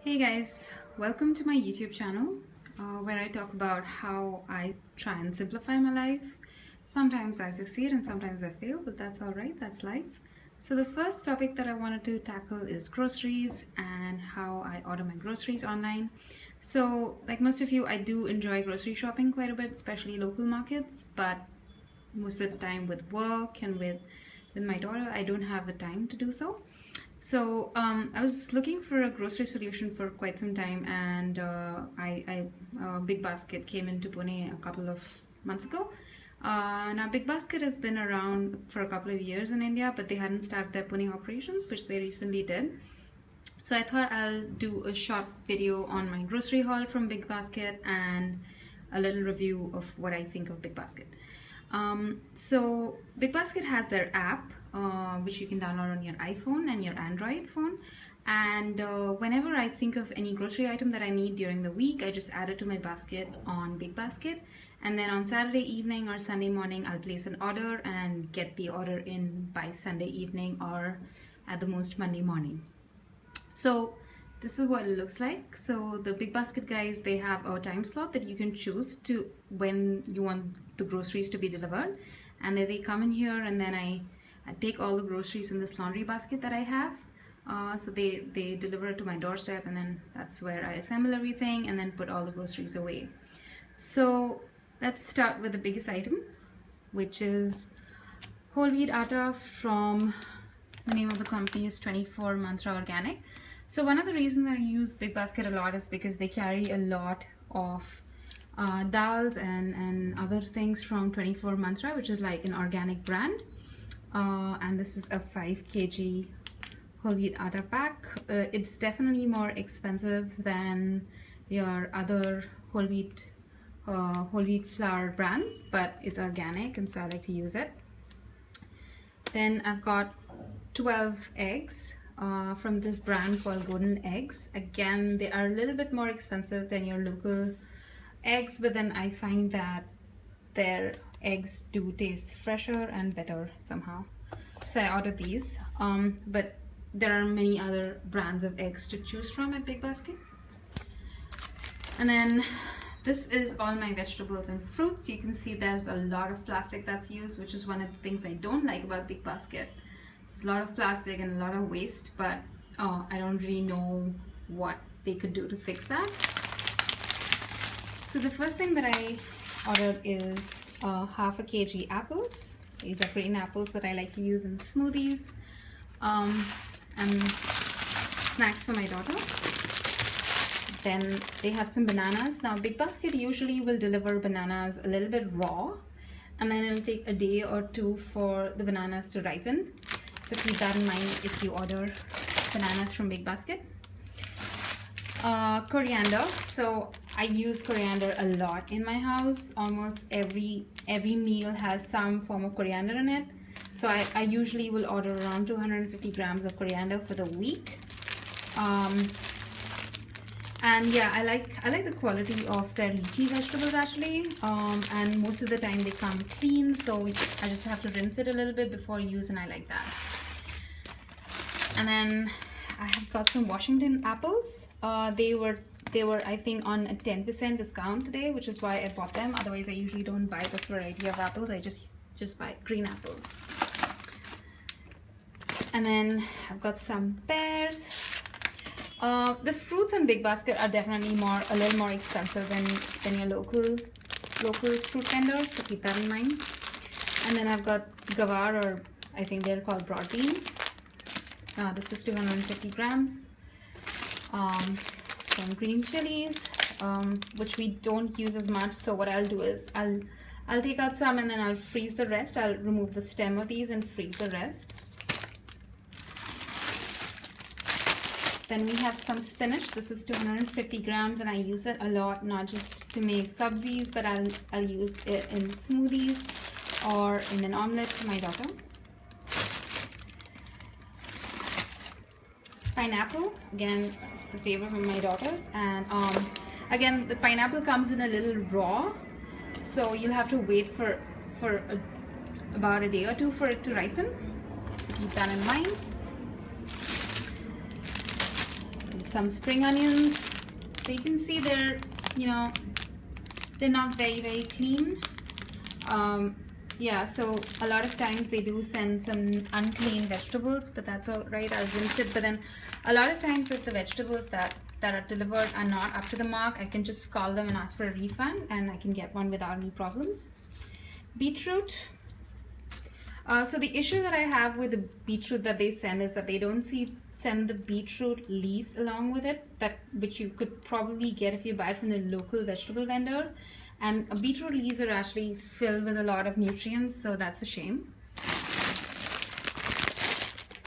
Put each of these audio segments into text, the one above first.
Hey guys, welcome to my YouTube channel where I talk about how I try and simplify my life. Sometimes I succeed and sometimes I fail, but that's alright, that's life. So the first topic that I wanted to tackle is groceries and how I order my groceries online. So like most of you, I do enjoy grocery shopping quite a bit, especially local markets, but most of the time with work and with my daughter, I don't have the time to do so. So I was looking for a grocery solution for quite some time, and Big Basket came into Pune a couple of months ago. Now Big Basket has been around for a couple of years in India, but they hadn't started their Pune operations, which they recently did. So I thought I'll do a short video on my grocery haul from Big Basket and a little review of what I think of Big Basket. So Big Basket has their app, which you can download on your iPhone and your Android phone. And whenever I think of any grocery item that I need during the week, I just add it to my basket on Big Basket. And then on Saturday evening or Sunday morning, I'll place an order and get the order in by Sunday evening or at the most Monday morning. So this is what it looks like. So the Big Basket guys, they have a time slot that you can choose to when you want the groceries to be delivered, and then they come in here, and then I take all the groceries in this laundry basket that I have. So they deliver it to my doorstep, and then that's where I assemble everything and then put all the groceries away. So let's start with the biggest item, which is whole wheat atta from, the name of the company is 24 Mantra Organic. So one of the reasons I use Big Basket a lot is because they carry a lot of dals and other things from 24 Mantra, which is like an organic brand. And this is a 5 kg whole wheat atta pack. It's definitely more expensive than your other whole wheat flour brands, but it's organic, and so I like to use it. Then I've got 12 eggs from this brand called Golden Eggs. Again, they are a little bit more expensive than your local eggs, but then I find that their eggs do taste fresher and better somehow. So I ordered these, but there are many other brands of eggs to choose from at Big Basket. And then this is all my vegetables and fruits. You can see there's a lot of plastic that's used, which is one of the things I don't like about Big Basket. It's a lot of plastic and a lot of waste, but I don't really know what they could do to fix that. So the first thing that I ordered is half a kg apples. These are green apples that I like to use in smoothies and snacks for my daughter. Then they have some bananas. Now Big Basket usually will deliver bananas a little bit raw, and then it'll take a day or two for the bananas to ripen. So keep that in mind if you order bananas from Big Basket. Coriander. So I use coriander a lot in my house. Almost every meal has some form of coriander in it. So I usually will order around 250 grams of coriander for the week. And yeah, I like the quality of their leafy vegetables actually, and most of the time they come clean, so I just have to rinse it a little bit before use, and I like that. And then I have got some Washington apples. They were I think on a 10% discount today, which is why I bought them. Otherwise I usually don't buy this variety of apples. I just buy green apples. And then I've got some pears. The fruits on Big Basket are definitely a little more expensive than your local fruit vendors, so keep that in mind. And then I've got gawar, or I think they're called broad beans. This is 250 grams. Some green chilies, which we don't use as much. So what I'll do is I'll take out some and then I'll freeze the rest. I'll remove the stem of these and freeze the rest. Then we have some spinach. This is 250 grams, and I use it a lot, not just to make sabzis, but I'll use it in smoothies or in an omelette for my daughter. Pineapple, again, it's a favorite of my daughter's, and again, the pineapple comes in a little raw, so you'll have to wait for about a day or two for it to ripen, so keep that in mind. some spring onions. So you can see they're, you know, they're not very clean. Yeah, so a lot of times they do send some unclean vegetables, but that's all right, I'll rinse it. But then a lot of times if the vegetables that are delivered are not up to the mark, I can just call them and ask for a refund, and I can get one without any problems. Beetroot. So the issue that I have with the beetroot that they send is that they don't send the beetroot leaves along with it, which you could probably get if you buy it from the local vegetable vendor. And beetroot leaves are actually filled with a lot of nutrients, so that's a shame.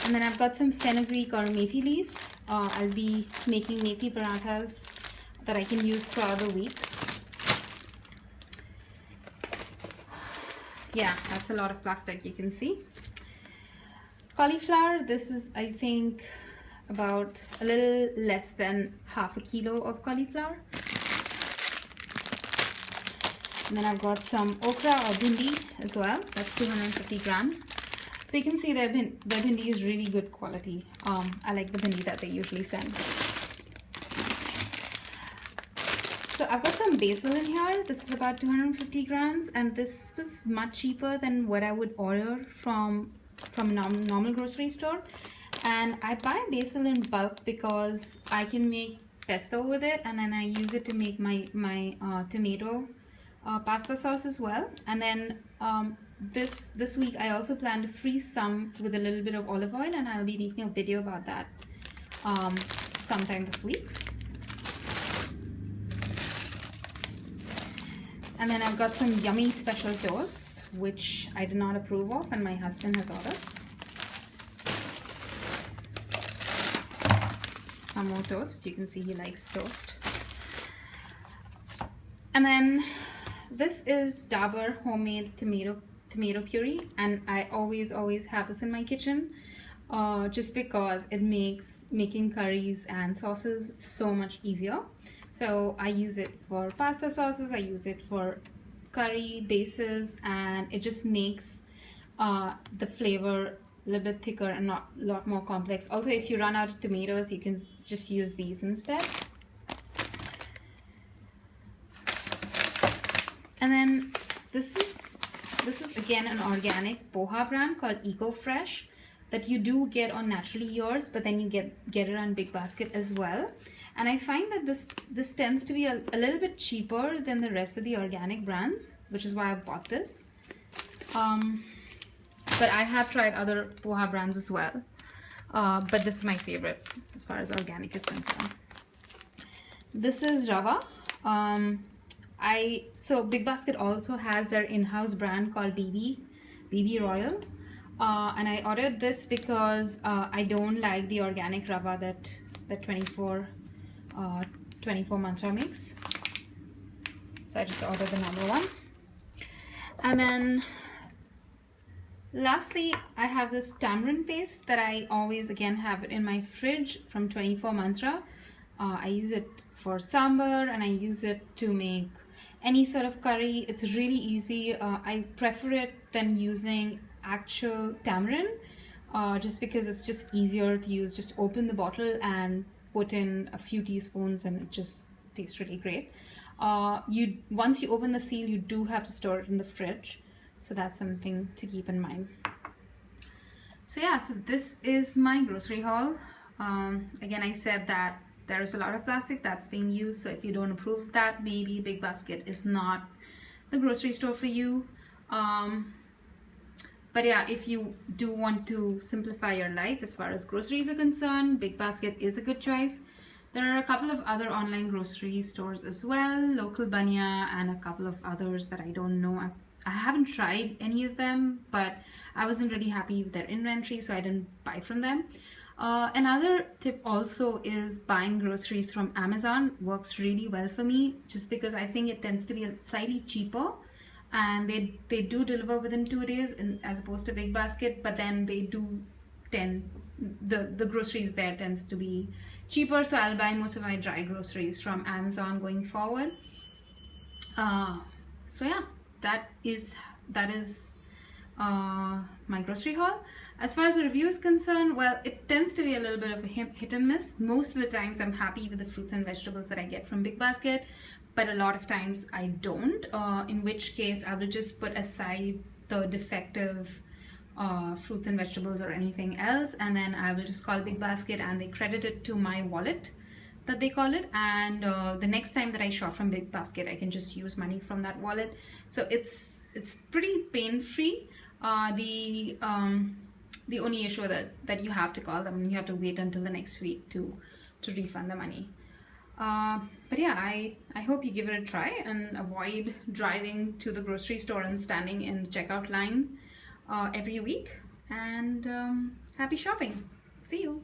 And then I've got some fenugreek or methi leaves. I'll be making methi parathas that I can use throughout the week. Yeah, that's a lot of plastic, you can see. Cauliflower, this is, I think, about a little less than half a kilo of cauliflower. And then I've got some okra or bhindi as well. That's 250 grams. So you can see their bhindi is really good quality. I like the bhindi that they usually send. So I've got some basil in here. This is about 250 grams, and this was much cheaper than what I would order from a normal grocery store. And I buy basil in bulk because I can make pesto with it, and then I use it to make my tomato pasta sauce as well. And then this week I also plan to freeze some with a little bit of olive oil, and I'll be making a video about that sometime this week. And then I've got some yummy special toast, which I did not approve of and my husband has ordered. Some more toast. You can see he likes toast. And then this is Dabur homemade tomato puree, and I always have this in my kitchen just because it makes making curries and sauces so much easier. So I use it for pasta sauces, I use it for curry bases, and it just makes the flavor a little bit thicker and not a lot more complex. Also, if you run out of tomatoes, you can just use these instead. And then this is again an organic poha brand called Eco Fresh that you do get on Naturally Yours, but then you get it on Big Basket as well. And I find that this tends to be a little bit cheaper than the rest of the organic brands, which is why I bought this. But I have tried other poha brands as well. But this is my favorite as far as organic is concerned. This is Rava. So Big Basket also has their in-house brand called BB Royal. And I ordered this because I don't like the organic rava that 24 mantra makes. So I just ordered the normal one. And then lastly, I have this tamarind paste that I always again have it in my fridge from 24 mantra. I use it for sambar and I use it to make any sort of curry. It's really easy. I prefer it than using actual tamarind just because it's just easier to use. Just open the bottle and put in a few teaspoons and it just tastes really great. Once you open the seal, you do have to store it in the fridge, so that's something to keep in mind. So yeah, so this is my grocery haul. Again, I said that there's a lot of plastic that's being used, so if you don't approve of that, maybe Big Basket is not the grocery store for you. But yeah, if you do want to simplify your life as far as groceries are concerned, Big Basket is a good choice. There are a couple of other online grocery stores as well, Local Banya and a couple of others that I don't know. I haven't tried any of them, but I wasn't really happy with their inventory, so I didn't buy from them. Another tip also is buying groceries from Amazon. Works really well for me just because I think it tends to be slightly cheaper, and they do deliver within 2 days as opposed to Big Basket, but then they do the groceries there tends to be cheaper, so I'll buy most of my dry groceries from Amazon going forward. So yeah, that is my grocery haul. As far as the review is concerned, well, it tends to be a little bit of a hit and miss. Most of the times I'm happy with the fruits and vegetables that I get from Big Basket, but a lot of times I don't, in which case I will just put aside the defective fruits and vegetables or anything else, and then I will just call Big Basket and they credit it to my wallet, that they call it, and the next time that I shop from Big Basket I can just use money from that wallet. So it's pretty pain-free. The only issue that you have to call them and you have to wait until the next week to refund the money. But yeah, I hope you give it a try and avoid driving to the grocery store and standing in the checkout line every week. And happy shopping. See you.